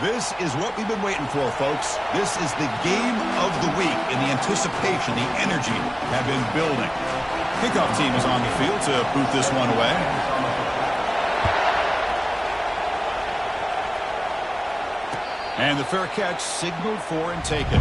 This is what we've been waiting for, folks. This is the game of the week, and the anticipation, the energy have been building. Kickoff team is on the field to boot this one away. And the fair catch signaled for and taken.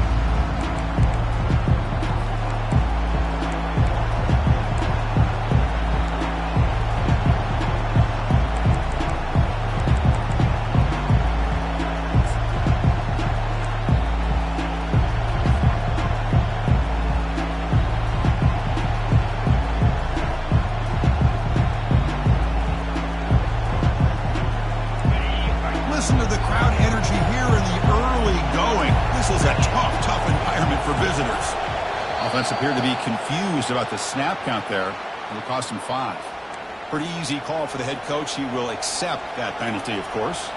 Listen to the crowd energy here in the early going. This is a tough environment for visitors. Offense appeared to be confused about the snap count there. It will cost him 5. Pretty easy call for the head coach. He will accept that penalty, of course.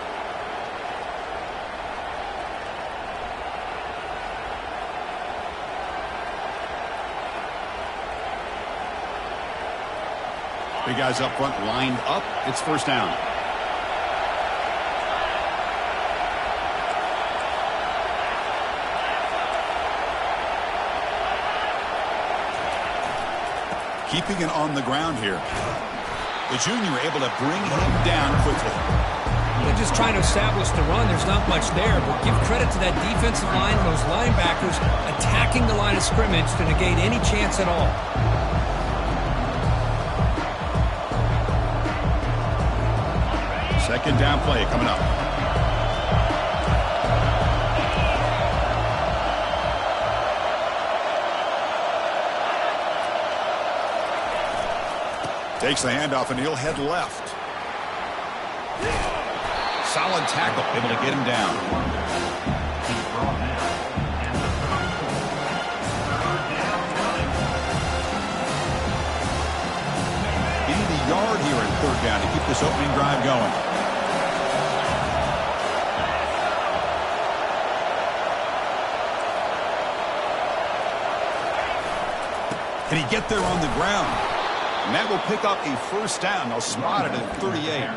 Big guys up front lined up. It's first down. Keeping it on the ground here. The junior able to bring him down quickly. They're just trying to establish the run. There's not much there, but give credit to that defensive line and those linebackers attacking the line of scrimmage to negate any chance at all. Second down play coming up. Takes the handoff, and he'll head left. Solid tackle, able to get him down. He need a yard here in third down to keep this opening drive going. Can he get there on the ground? And that will pick up a first down. They'll spot it at 38.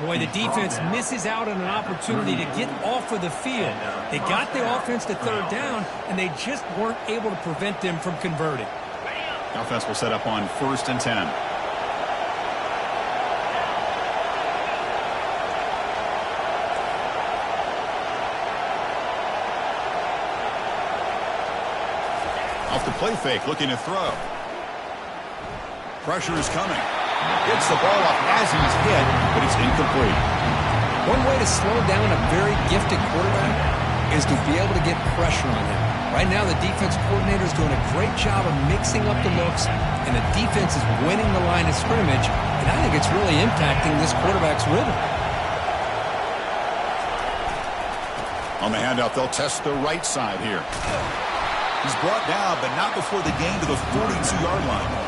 Boy, the defense misses out on an opportunity to get off of the field. They got the offense to third down, and they just weren't able to prevent them from converting. The offense will set up on 1st and 10. Off the play fake, looking to throw. Pressure is coming. Gets the ball up as he's hit, but it's incomplete. One way to slow down a very gifted quarterback is to be able to get pressure on him. Right now, the defense coordinator is doing a great job of mixing up the looks, and the defense is winning the line of scrimmage, and I think it's really impacting this quarterback's rhythm. On the handoff, they'll test the right side here. He's brought down, but not before the gain to the 42-yard line.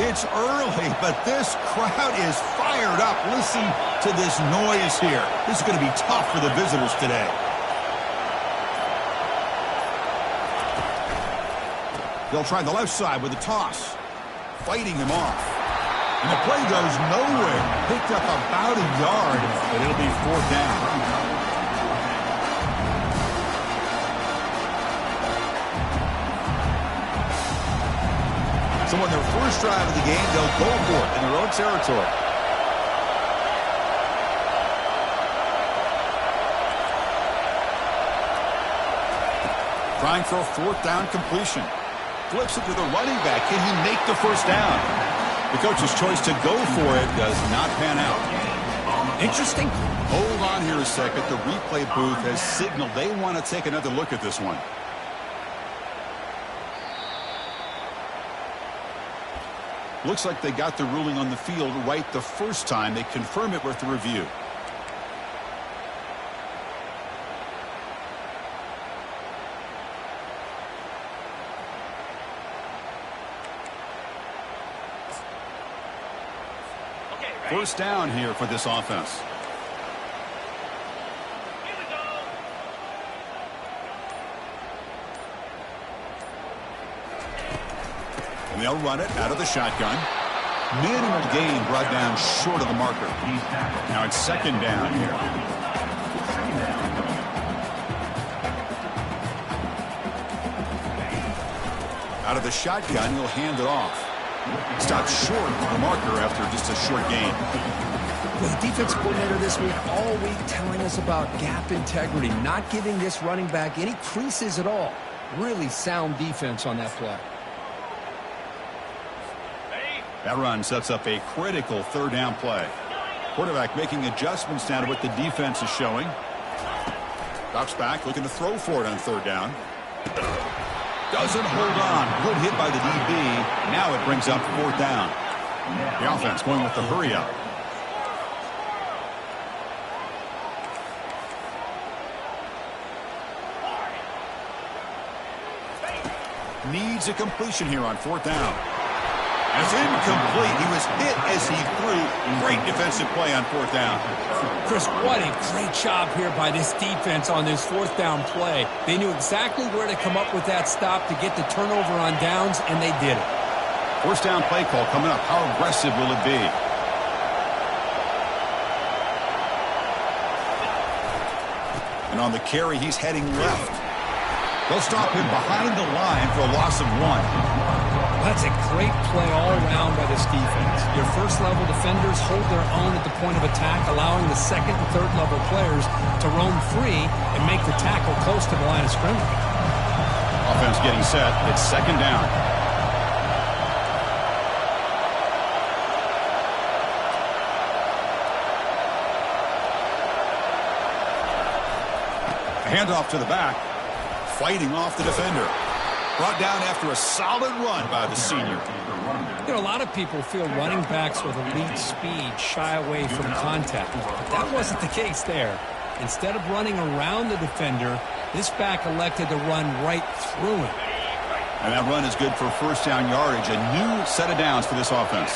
It's early, but this crowd is fired up. Listen to this noise here. This is going to be tough for the visitors today. They'll try the left side with a toss. Fighting him off. And the play goes nowhere. Picked up about a yard, but it'll be 4th down. So on their first drive of the game, they'll go for it in their own territory. Trying for a 4th down completion. Flips it to the running back. Can he make the first down? The coach's choice to go for it does not pan out. Interesting. Hold on here a second. The replay booth has signaled they want to take another look at this one. Looks like they got the ruling on the field right the first time. They confirm it with the review. First down here for this offense. And they'll run it out of the shotgun. Minimal gain brought down short of the marker. Now it's second down here. Out of the shotgun, he'll hand it off. Stopped short of the marker after just a short gain. Well, the defense coordinator this week, all week telling us about gap integrity, not giving this running back any creases at all. Really sound defense on that play. That run sets up a critical third down play. Quarterback making adjustments now to what the defense is showing. Drops back, looking to throw for it on third down. Doesn't hold on. Good hit by the DB. Now it brings up fourth down. The offense going with the hurry up. Needs a completion here on fourth down. It's incomplete. He was hit as he threw. Great defensive play on fourth down. Chris, what a great job here by this defense on this fourth down play. They knew exactly where to come up with that stop to get the turnover on downs, and they did it. First down play call coming up. How aggressive will it be? And on the carry, he's heading left. They'll stop him behind the line for a loss of 1. That's a great play all around by this defense. Your first-level defenders hold their own at the point of attack, allowing the second and third-level players to roam free and make the tackle close to the line of scrimmage. Offense getting set. It's second down. A handoff to the back. Fighting off the defender. Brought down after a solid run by the senior. You know, a lot of people feel running backs with elite speed shy away from contact. But that wasn't the case there. Instead of running around the defender, this back elected to run right through him. And that run is good for first down yardage. A new set of downs for this offense.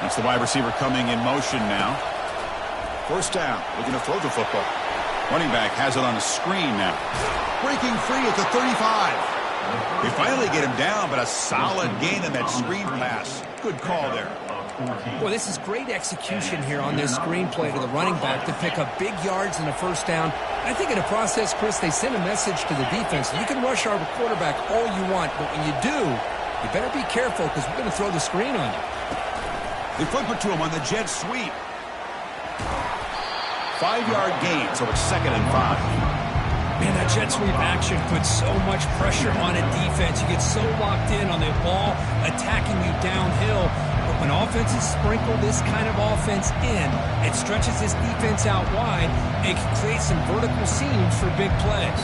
That's the wide receiver coming in motion now. First down, looking to throw the football. Running back has it on a screen now. Breaking free at the 35. They finally get him down, but a solid gain in that screen pass. Good call there. Well, this is great execution here on this screen play to the running back to pick up big yards in the first down. I think in the process, Chris, they send a message to the defense. You can rush our quarterback all you want, but when you do, you better be careful because we're going to throw the screen on you. They flip it to him on the jet sweep. 5-yard gain, so it's second and 5. Man, that jet sweep action puts so much pressure on a defense. You get so locked in on the ball attacking you downhill. But when offenses sprinkle this kind of offense in, it stretches this defense out wide and can create some vertical seams for big plays.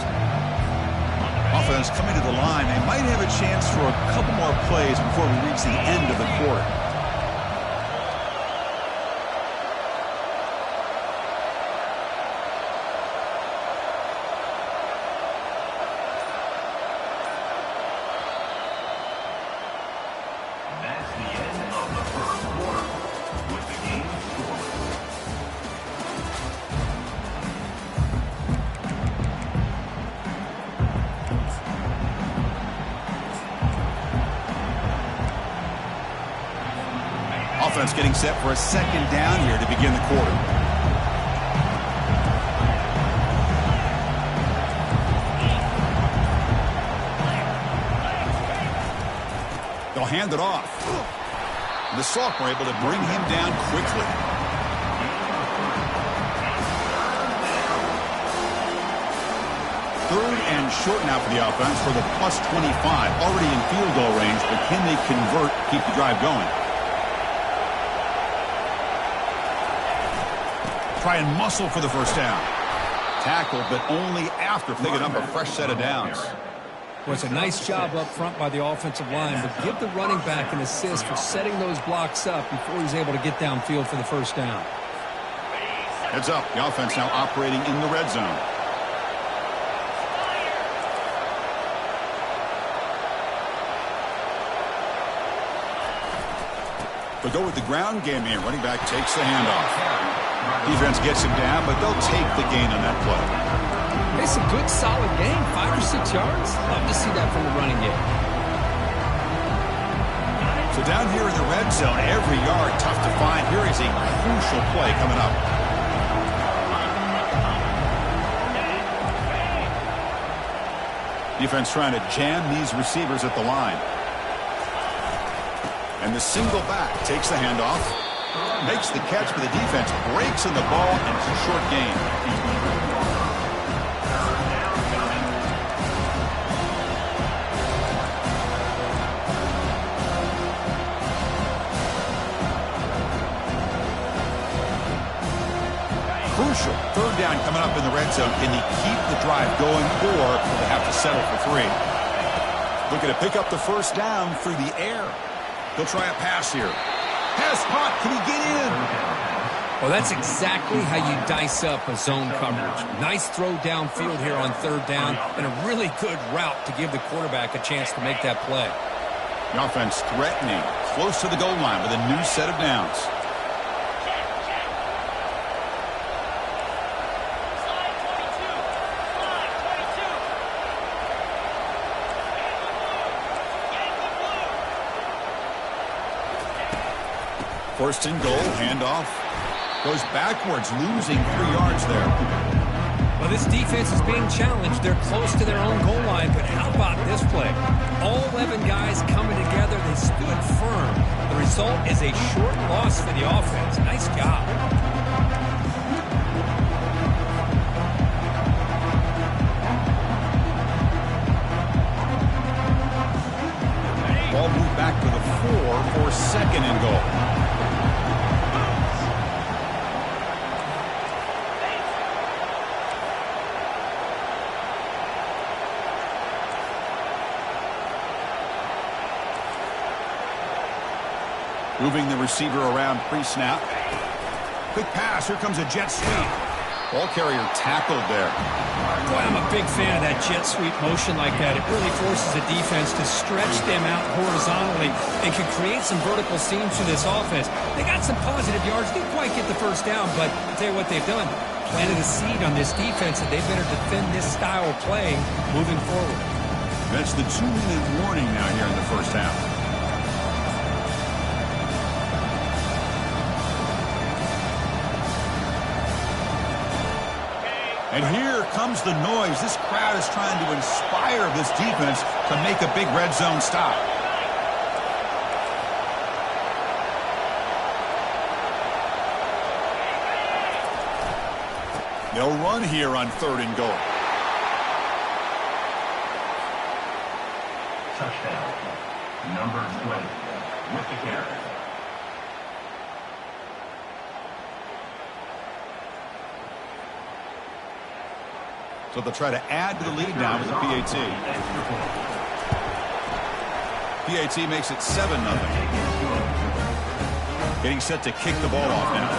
Offense coming to the line. They might have a chance for a couple more plays before we reach the end of the quarter. Offense getting set for a second down here to begin the quarter. They'll hand it off. The sophomore able to bring him down quickly. Third and short now for the offense for the plus 25. Already in field goal range, but can they convert, keep the drive going? Try and muscle for the first down. Tackle, but only after picking up a fresh set of downs. Well, it's a nice job up front by the offensive line, but give the running back an assist for setting those blocks up before he's able to get downfield for the first down. Heads up, the offense now operating in the red zone. They'll go with the ground game here. Running back takes the handoff. Defense gets him down, but they'll take the gain on that play. It's a good, solid game. 5 or 6 yards. Love to see that from the running game. So down here in the red zone, every yard tough to find. Here is a crucial play coming up. Defense trying to jam these receivers at the line. And the single back takes the handoff, makes the catch, but the defense breaks in the ball, and it's a short gain. Crucial. Third down coming up in the red zone. Can they keep the drive going, or will they have to settle for 3? Looking to pick up the first down through the air. He'll try a pass here. Pass caught. Can he get in? Well, that's exactly how you dice up a zone coverage. Nice throw downfield here on third down, and a really good route to give the quarterback a chance to make that play. The offense threatening, close to the goal line with a new set of downs. First and goal, handoff. Goes backwards, losing 3 yards there. Well, this defense is being challenged. They're close to their own goal line, but how about this play? All 11 guys coming together. They stood firm. The result is a short loss for the offense. Nice job. Ball moved back to the 4 for second and goal. Moving the receiver around pre-snap. Quick pass. Here comes a jet sweep. Ball carrier tackled there. Boy, I'm a big fan of that jet sweep motion like that. It really forces the defense to stretch them out horizontally and can create some vertical seams to this offense. They got some positive yards. Didn't quite get the first down, but I'll tell you what they've done. Planted a seed on this defense that they better defend this style of playing moving forward. That's the 2-minute warning now here in the first half. And here comes the noise. This crowd is trying to inspire this defense to make a big red zone stop. They'll run here on third and goal. Touchdown. Number 20 with the carry. So they'll try to add to the lead now with the PAT. PAT makes it 7-0. Getting set to kick the ball off now.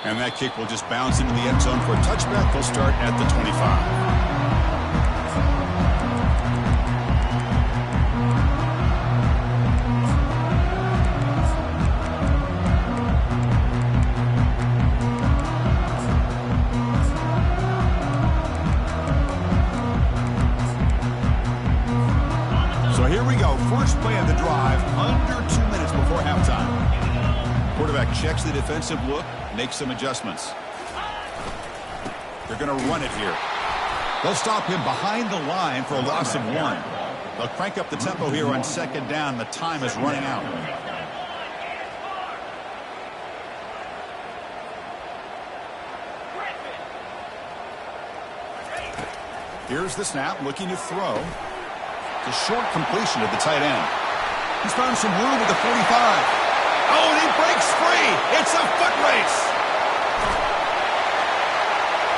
And that kick will just bounce into the end zone for a touchback. They'll start at the 25. First play of the drive, under 2 minutes before halftime. Quarterback checks the defensive look, makes some adjustments. They're going to run it here. They'll stop him behind the line for a loss of 1. They'll crank up the tempo here on second down. The time is running out. Here's the snap, looking to throw. It's a short completion of the tight end. He's found some room at the 45. Oh, and he breaks free. It's a foot race.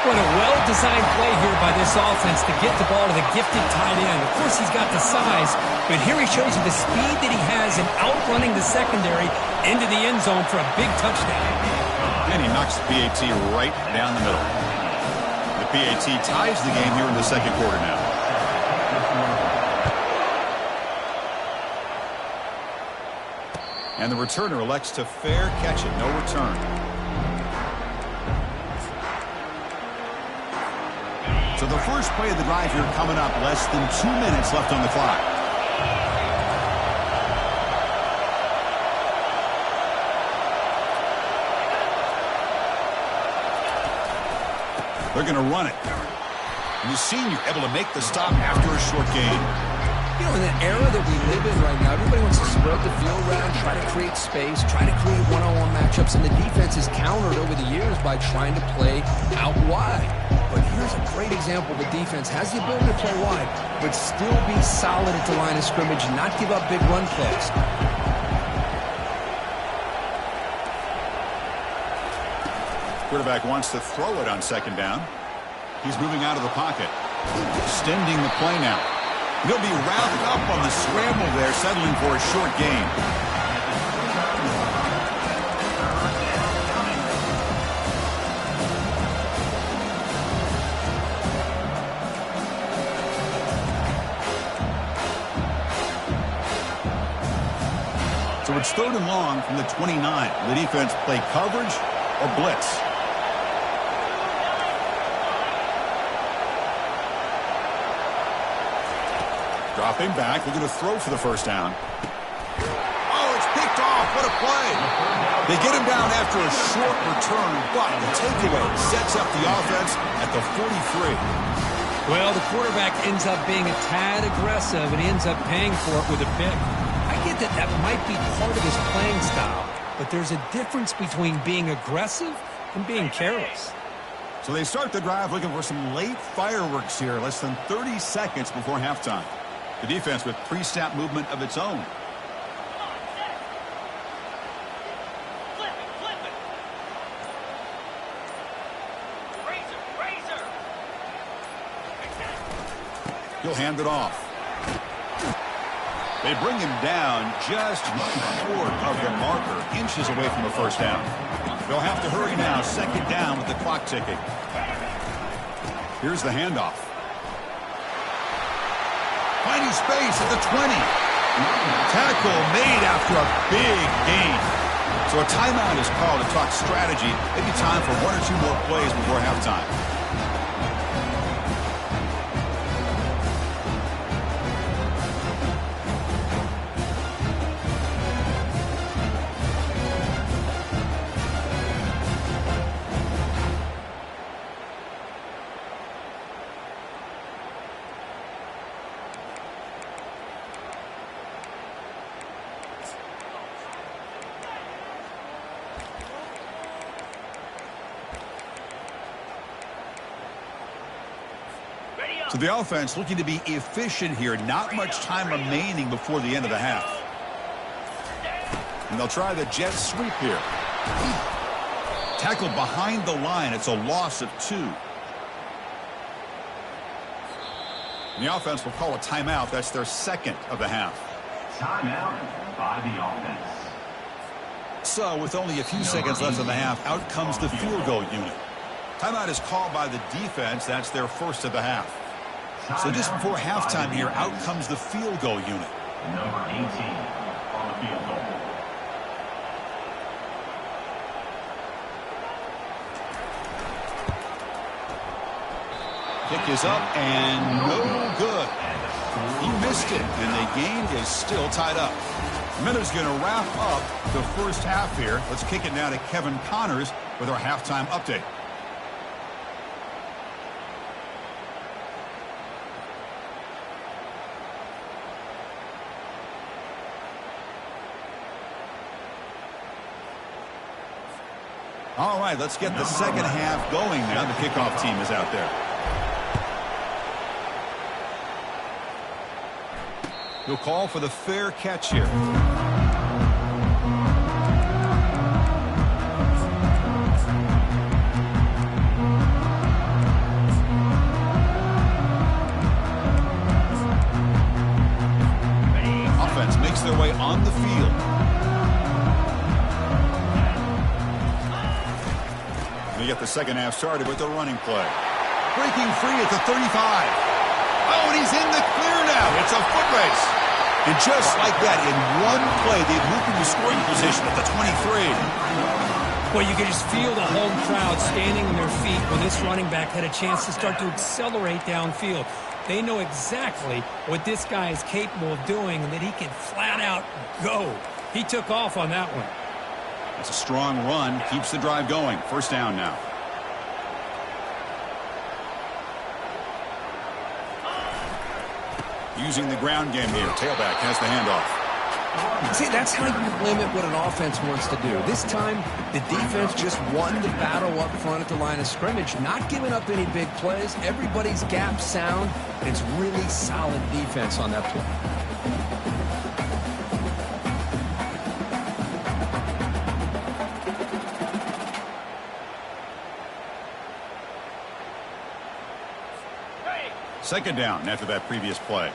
What a well-designed play here by this offense to get the ball to the gifted tight end. Of course, he's got the size, but here he shows you the speed that he has in outrunning the secondary into the end zone for a big touchdown. And he knocks the PAT right down the middle. The PAT ties the game here in the second quarter now. And the returner elects to fair catch it. No return. So the first play of the drive here coming up. Less than 2 minutes left on the clock. They're going to run it. And the senior able to make the stop after a short gain. You know, in the era that we live in right now, everybody wants to spread the field around, try to create space, try to create one-on-one matchups, and the defense is countered over the years by trying to play out wide. But here's a great example. The defense has the ability to play wide, but still be solid at the line of scrimmage and not give up big run plays. Quarterback wants to throw it on second down. He's moving out of the pocket. Extending the play now. He'll be wrapped up on the scramble there, settling for a short gain. So it's 3rd and long from the 29. The defense play coverage or blitz. Dropping back, looking to throw for the first down. Oh, it's picked off. What a play. They get him down after a short return, but the takeaway sets up the offense at the 43. Well, the quarterback ends up being a tad aggressive, and he ends up paying for it with a pick. I get that that might be part of his playing style, but there's a difference between being aggressive and being careless. So they start the drive looking for some late fireworks here, less than 30 seconds before halftime. The defense with pre-snap movement of its own. He'll hand it off. They bring him down just short of the marker, inches away from the first down. They'll have to hurry now, second down with the clock ticking. Here's the handoff. Finding space at the 20. Tackle made after a big gain. So a timeout is called to talk strategy. Maybe time for 1 or 2 more plays before halftime. So the offense looking to be efficient here. Not much time remaining before the end of the half. And they'll try the jet sweep here. Tackled behind the line. It's a loss of 2. And the offense will call a timeout. That's their second of the half. Timeout by the offense. So with only a few seconds left in the half, out comes the field goal unit. Timeout is called by the defense. That's their first of the half. So just before halftime here, out comes the field goal unit. Number 18 on the field goal. Kick is up and no good. He missed it, and the game is still tied up. Miller's going to wrap up the first half here. Let's kick it now to Kevin Connors with our halftime update. All right, let's get the second half going now. The kickoff team is out there. He'll call for the fair catch here. Offense makes their way on the field. We get the second half started with the running play. Breaking free at the 35. Oh, and he's in the clear now. It's a foot race. And just like that, in one play, they've moved into scoring position at the 23. Well, you can just feel the home crowd standing on their feet when this running back had a chance to start to accelerate downfield. They know exactly what this guy is capable of doing and that he can flat out go. He took off on that one. That's a strong run. Keeps the drive going. First down now. Using the ground game here. Tailback has the handoff. See, that's how you limit what an offense wants to do. This time, the defense just won the battle up front at the line of scrimmage, not giving up any big plays. Everybody's gap sound, and it's really solid defense on that play. Second down after that previous play.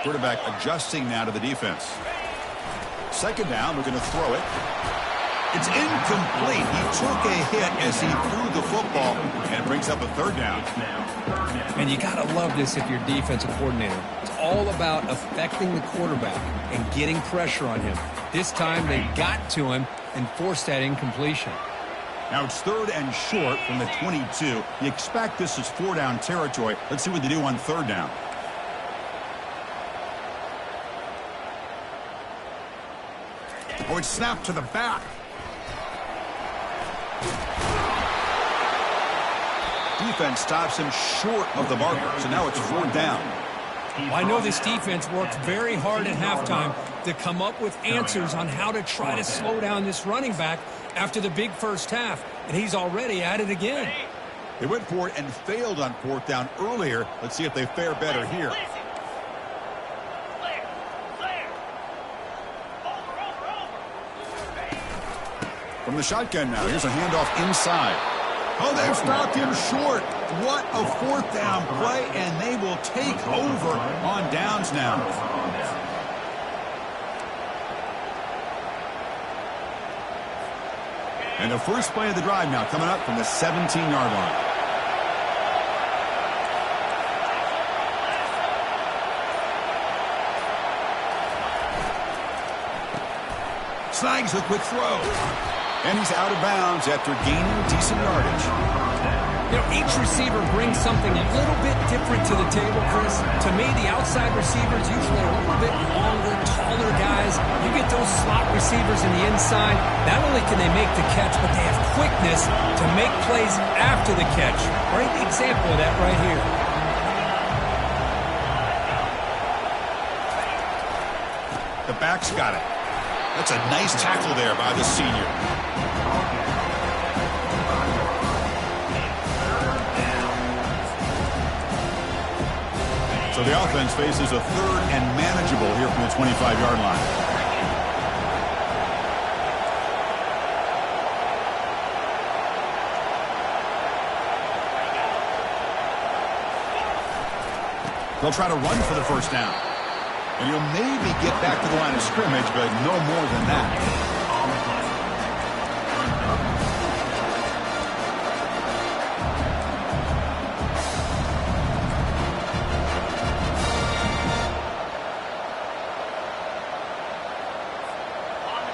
Quarterback adjusting now to the defense. Second down, we're going to throw it. It's incomplete. He took a hit as he threw the football, and it brings up a third down. And you got to love this if you're a defensive coordinator. It's all about affecting the quarterback and getting pressure on him. This time they got to him and forced that incompletion. Now it's third and short from the 22. You expect this is four-down territory. Let's see what they do on third down. Oh, it's snapped to the back. Defense stops him short of the marker, so now it's fourth down. Well, I know this defense worked very hard at halftime to come up with answers on how to try to slow down this running back after the big first half, and he's already at it again. They went for it and failed on fourth down earlier. Let's see if they fare better here. From the shotgun now, here's a handoff inside. Oh, they've stopped him short. What a fourth down play, and they will take over on downs now. And the first play of the drive now coming up from the 17-yard line. Snags a quick throw. And he's out of bounds after gaining decent yardage. You know, each receiver brings something a little bit different to the table, Chris. To me, the outside receivers usually are a little bit longer, taller guys. You get those slot receivers in the inside, not only can they make the catch, but they have quickness to make plays after the catch. Great example of that right here. The back's got it. That's a nice tackle there by the senior. So the offense faces a third and manageable here from the 25-yard line. They'll try to run for the first down. And you'll maybe get back to the line of scrimmage, but no more than that.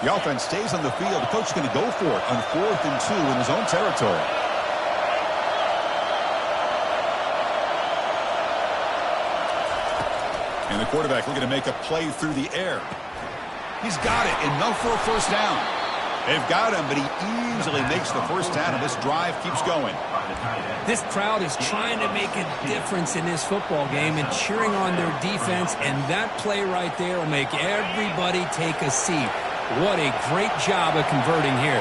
The offense stays on the field. The coach is going to go for it on 4th and 2 in his own territory. And the quarterback looking to make a play through the air. He's got it. Enough for a first down. They've got him, but he easily makes the first down, and this drive keeps going. This crowd is trying to make a difference in this football game and cheering on their defense, and that play right there will make everybody take a seat. What a great job of converting here.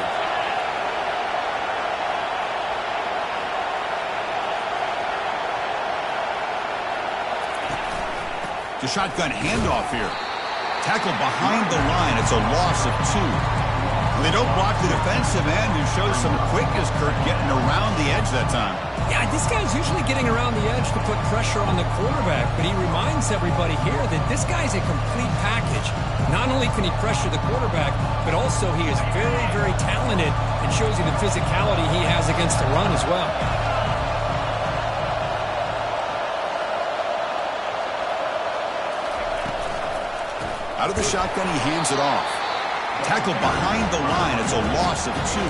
The shotgun handoff here. Tackled behind the line. It's a loss of 2. They don't block the defensive end, who shows some quickness is, Kurt, getting around the edge that time. Yeah, this guy's usually getting around the edge to put pressure on the quarterback, but he reminds everybody here that this guy's a complete package. Not only can he pressure the quarterback, but also he is very, very talented and shows you the physicality he has against the run as well. Out of the shotgun, he hands it off. Tackled behind the line. It's a loss of 2.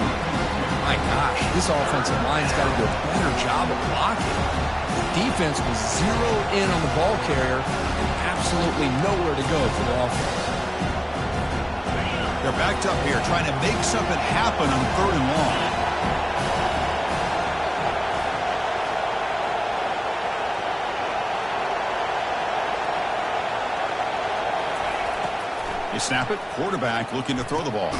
My gosh, this offensive line's got to do a better job of blocking. The defense was zeroed in on the ball carrier and absolutely nowhere to go for the offense. They're backed up here, trying to make something happen on 3rd and long. You snap it, quarterback looking to throw the ball.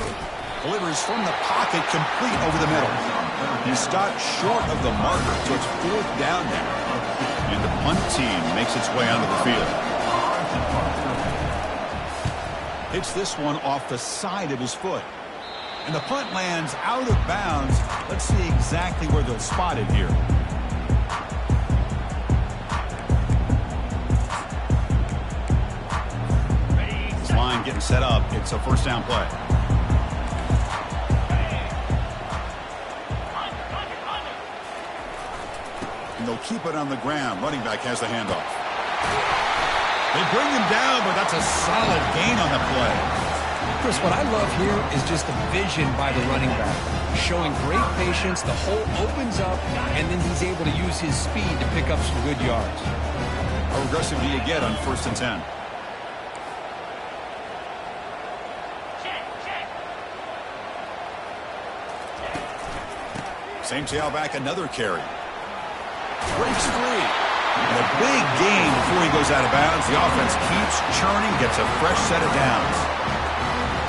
Delivers from the pocket, complete over the middle. He stopped short of the marker, so it's 4th down there. And the punt team makes its way onto the field. Hits this one off the side of his foot. And the punt lands out of bounds. Let's see exactly where they'll spot it here. This line getting set up. It's a 1st down play. And they'll keep it on the ground. Running back has the handoff. They bring him down, but that's a solid gain on the play. Chris, what I love here is just the vision by the running back. Showing great patience, the hole opens up, and then he's able to use his speed to pick up some good yards. How aggressive do you get on 1st and 10? Same tailback, another carry. Breaks free. And a big gain before he goes out of bounds. The offense keeps churning, gets a fresh set of downs.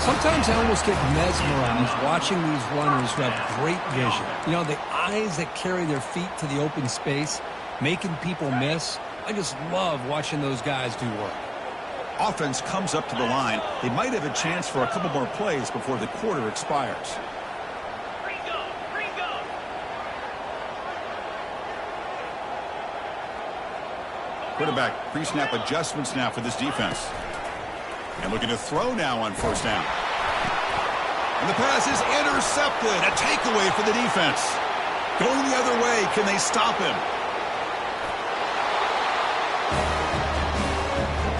Sometimes I almost get mesmerized watching these runners who have great vision. You know, the eyes that carry their feet to the open space, making people miss. I just love watching those guys do work. Offense comes up to the line. They might have a chance for a couple more plays before the quarter expires. Quarterback pre-snap adjustments now for this defense. And looking to throw now on 1st down. And the pass is intercepted. A takeaway for the defense. Going the other way. Can they stop him?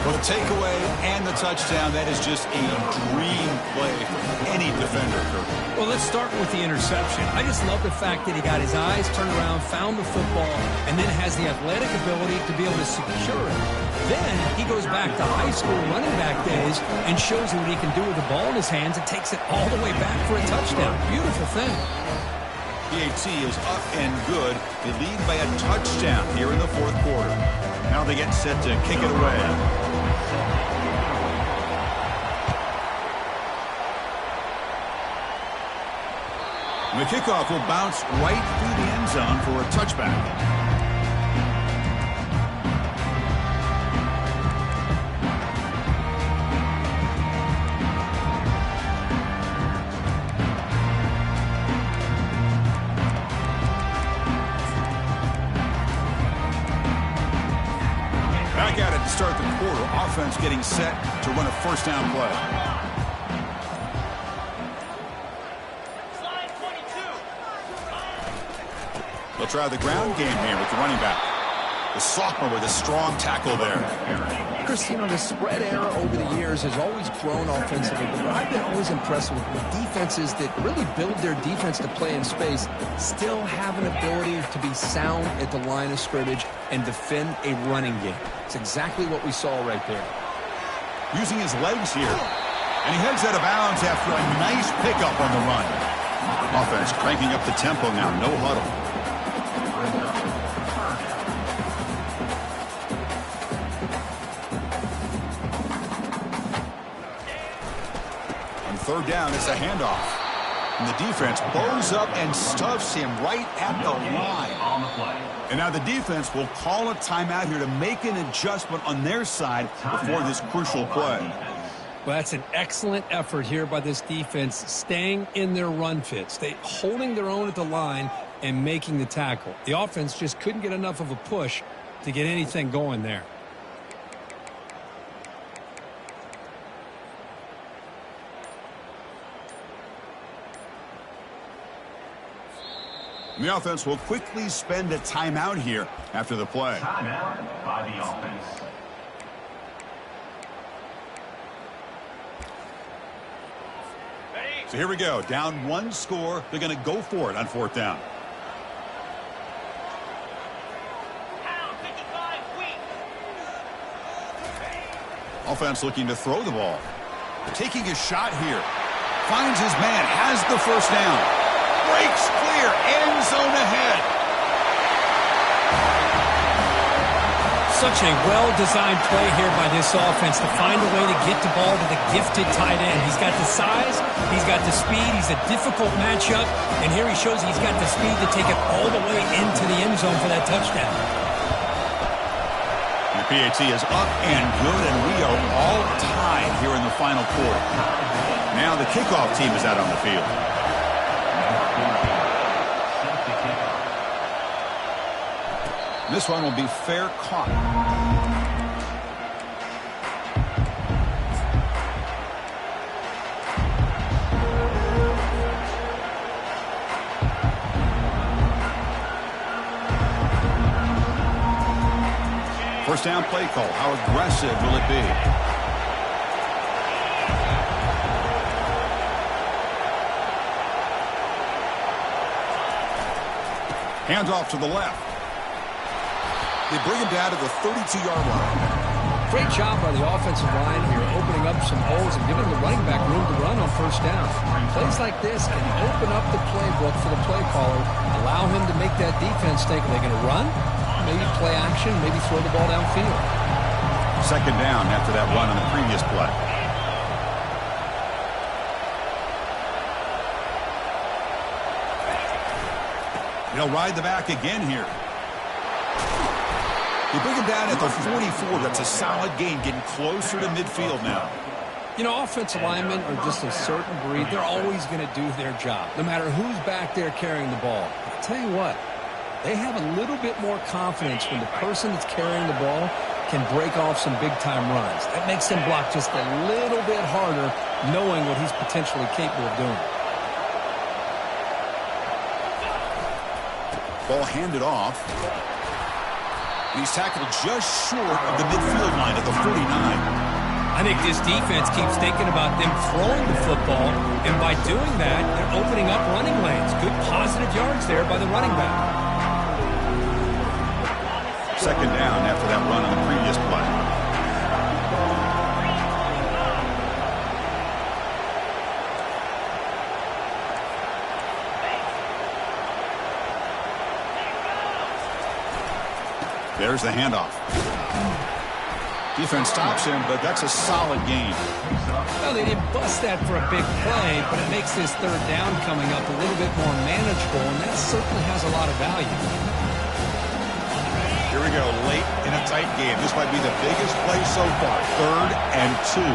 For the takeaway and the touchdown, that is just a dream play for any defender, Kirk. Well, let's start with the interception. I just love the fact that he got his eyes turned around, found the football, and then has the athletic ability to be able to secure it. Then he goes back to high school running back days and shows you what he can do with the ball in his hands and takes it all the way back for a touchdown. Beautiful thing. PAT is up and good. They lead by a touchdown here in the 4th quarter. Now they get set to kick it away. And the kickoff will bounce right through the end zone for a touchback. Back at it to start the quarter. Offense getting set to run a 1st down play. They'll try the ground game here with the running back. The sophomore with a strong tackle there. Chris, you know, the spread era over the years has always grown offensively, but I've been always impressed with defenses that really build their defense to play in space, still have an ability to be sound at the line of scrimmage and defend a running game. It's exactly what we saw right there. Using his legs here. And he heads out of bounds after a nice pickup on the run. Offense cranking up the tempo now. No huddle. On 3rd down, it's a handoff. And the defense blows up and stuffs him right at the line. And now the defense will call a timeout here to make an adjustment on their side before this crucial play. Well, that's an excellent effort here by this defense, staying in their run fit, holding their own at the line and making the tackle. The offense just couldn't get enough of a push to get anything going there. The offense will quickly spend a timeout here after the play. Timeout by the offense. So here we go. Down one score. They're going to go for it on fourth down. Offense looking to throw the ball. Taking a shot here. Finds his man. Has the first down. Breaks clear. End zone ahead. Such a well-designed play here by this offense to find a way to get the ball to the gifted tight end. He's got the size, he's got the speed, he's a difficult matchup, and here he shows he's got the speed to take it all the way into the end zone for that touchdown. The PAT is up and good, and we are all tied here in the final quarter. Now the kickoff team is out on the field. This one will be fair caught. First down play call. How aggressive will it be? Hands off to the left. They bring him down to the 32-yard line. Great job by the offensive line here, opening up some holes and giving the running back room to run on first down. Plays like this can open up the playbook for the play caller, allow him to make that defense think, are they going to run? Maybe play action, maybe throw the ball downfield. Second down after that run on the previous play. He'll ride the back again here. You bring him down at the 44. That's a solid gain, getting closer to midfield now. You know, offensive linemen are just a certain breed. They're always going to do their job, no matter who's back there carrying the ball. I'll tell you what, they have a little bit more confidence when the person that's carrying the ball can break off some big-time runs. That makes them block just a little bit harder, knowing what he's potentially capable of doing. Ball handed off. He's tackled just short of the midfield line at the 49. I think this defense keeps thinking about them throwing the football, and by doing that, they're opening up running lanes. Good positive yards there by the running back. Second down after that run on the previous play. There's the handoff. Defense stops him, but that's a solid gain. Well, they didn't bust that for a big play, but it makes this third down coming up a little bit more manageable, and that certainly has a lot of value. Here we go, late in a tight game. This might be the biggest play so far. 3rd and 2.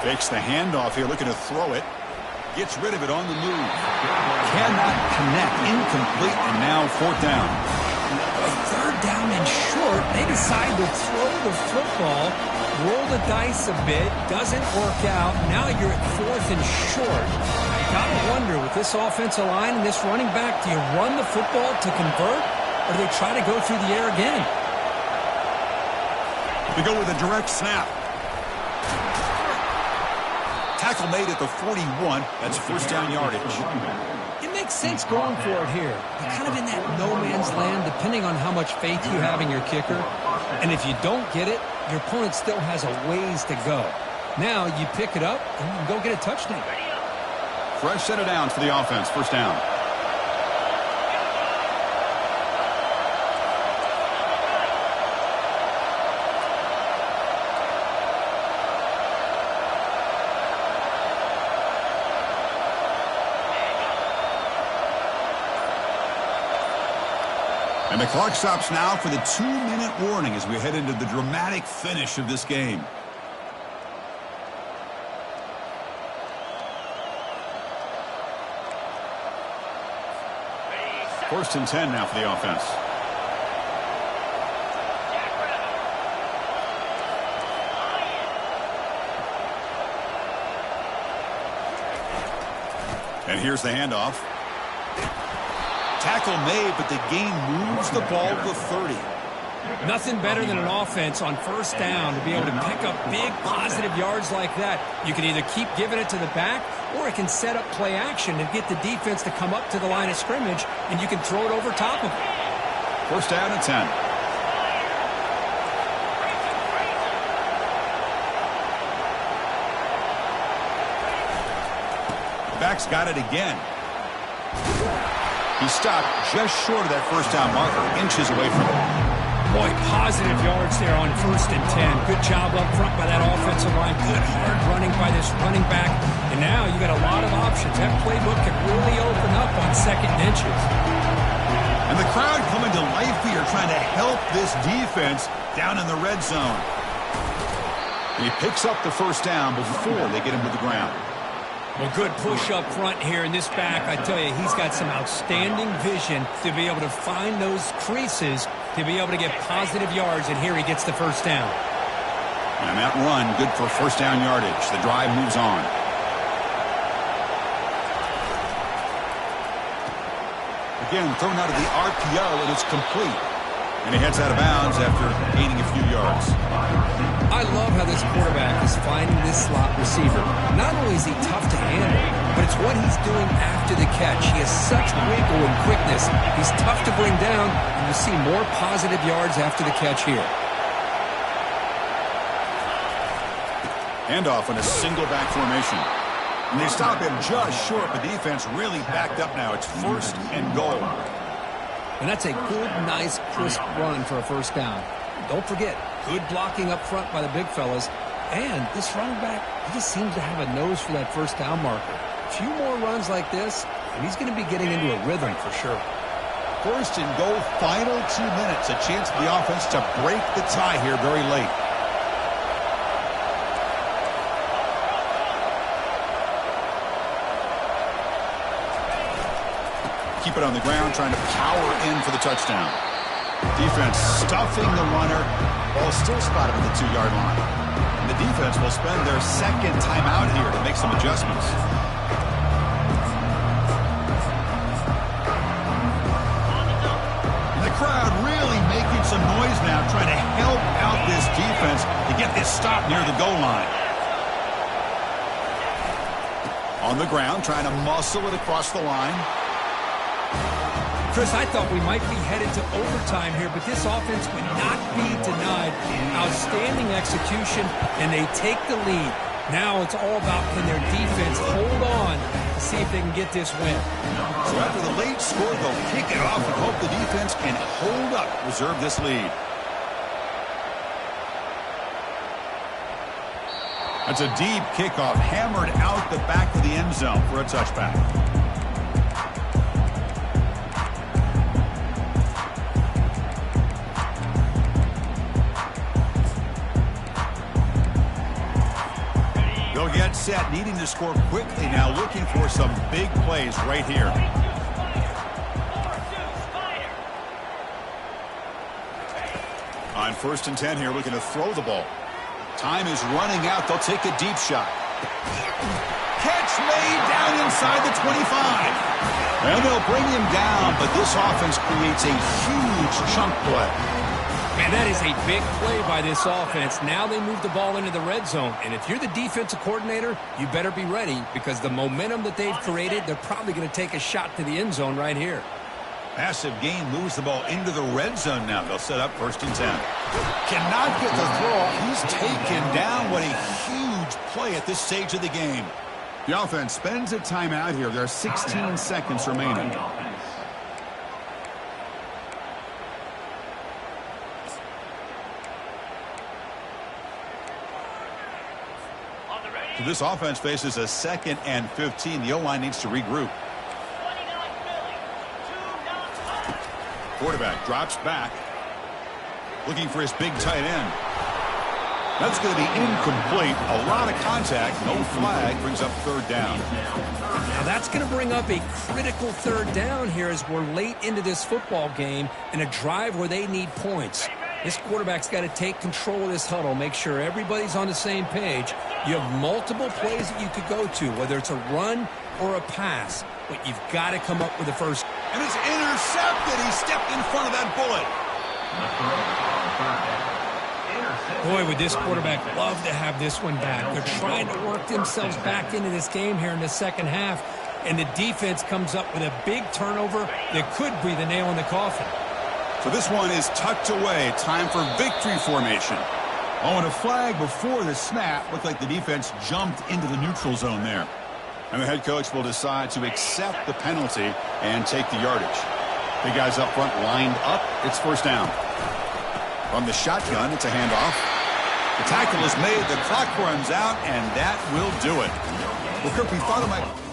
Fakes the handoff here, looking to throw it. Gets rid of it on the move. Cannot connect. Incomplete, and now 4th down. Third down and short. They decide to throw the football, roll the dice a bit, doesn't work out. Now you're at 4th and short. You got to wonder, with this offensive line and this running back, do you run the football to convert, or do they try to go through the air again? They go with a direct snap. Tackle made at the 41. That's first down yardage. It makes sense going for it here. You're kind of in that no man's land, depending on how much faith you have in your kicker. And if you don't get it, your opponent still has a ways to go. Now you pick it up and you can go get a touchdown. Fresh set of downs for the offense. First down. And the clock stops now for the 2-minute warning as we head into the dramatic finish of this game. First and 10 now for the offense. And here's the handoff. Tackle made, but the gain moves the ball to the 30. Nothing better than an offense on first down to be able to pick up big positive yards like that. You can either keep giving it to the back, or it can set up play action and get the defense to come up to the line of scrimmage, and you can throw it over top of it. First down and 10. Back's got it again. He stopped just short of that first down marker, inches away from it. Boy, positive yards there on first and 10. Good job up front by that offensive line. Good hard running by this running back. And now you got a lot of options. That playbook can really open up on second and inches. And the crowd coming to life here, trying to help this defense down in the red zone. And he picks up the first down before they get him to the ground. Well, good push up front here in this back. I tell you, he's got some outstanding vision to be able to find those creases, to be able to get positive yards, and here he gets the first down. And that run, good for first down yardage. The drive moves on. Again, thrown out of the RPO, and it's complete. And he heads out of bounds after gaining a few yards. I love how this quarterback is finding this slot receiver. Not only is he tough to handle, but it's what he's doing after the catch. He has such wiggle and quickness. He's tough to bring down, and you see more positive yards after the catch here. Handoff in a single back formation. And they stop him just short. The defense really backed up now. It's first and goal. And that's a good, nice, crisp run for a first down. Don't forget, good blocking up front by the big fellas. And this running back, he just seems to have a nose for that first down marker. A few more runs like this, and he's going to be getting into a rhythm for sure. First and goal, final 2 minutes. A chance for the offense to break the tie here very late. Keep it on the ground, trying to power in for the touchdown. Defense stuffing the runner. Ball still spotted at the 2-yard line. And the defense will spend their second timeout here to make some adjustments. And the crowd really making some noise now, trying to help out this defense to get this stop near the goal line. On the ground, trying to muscle it across the line. Chris, I thought we might be headed to overtime here, but this offense would not be denied. Outstanding execution, and they take the lead. Now it's all about, can their defense hold on to see if they can get this win. So after the late score, they'll kick it off and hope the defense can hold up, reserve this lead. That's a deep kickoff, hammered out the back of the end zone for a touchback. Get set, needing to score quickly now, looking for some big plays right here. On first and 10 here, looking to throw the ball. Time is running out. They'll take a deep shot. Catch made down inside the 25. And they'll bring him down, but this offense creates a huge chunk play. Man, that is a big play by this offense. Now they move the ball into the red zone. And if you're the defensive coordinator, you better be ready, because the momentum that they've created, they're probably going to take a shot to the end zone right here. Massive gain moves the ball into the red zone now. They'll set up first and 10. Cannot get the throw. He's taken down. What a huge play at this stage of the game. The offense spends a timeout here. There are 16 seconds remaining. So this offense faces a 2nd and 15. The O-line needs to regroup. Quarterback drops back, looking for his big tight end. That's going to be incomplete. A lot of contact. No flag. Brings up third down. Now that's going to bring up a critical third down here as we're late into this football game in a drive where they need points. This quarterback's got to take control of this huddle, make sure everybody's on the same page. You have multiple plays that you could go to, whether it's a run or a pass, but you've got to come up with the first. And it's intercepted. He stepped in front of that bullet. Boy, would this quarterback love to have this one back. They're trying to work themselves back into this game here in the second half, and the defense comes up with a big turnover that could be the nail in the coffin. So this one is tucked away. Time for victory formation. Oh, and a flag before the snap. Looked like the defense jumped into the neutral zone there. And the head coach will decide to accept the penalty and take the yardage. Big guys up front lined up. It's first down. From the shotgun, it's a handoff. The tackle is made, the clock runs out, and that will do it. Well, Kirk, we thought it might...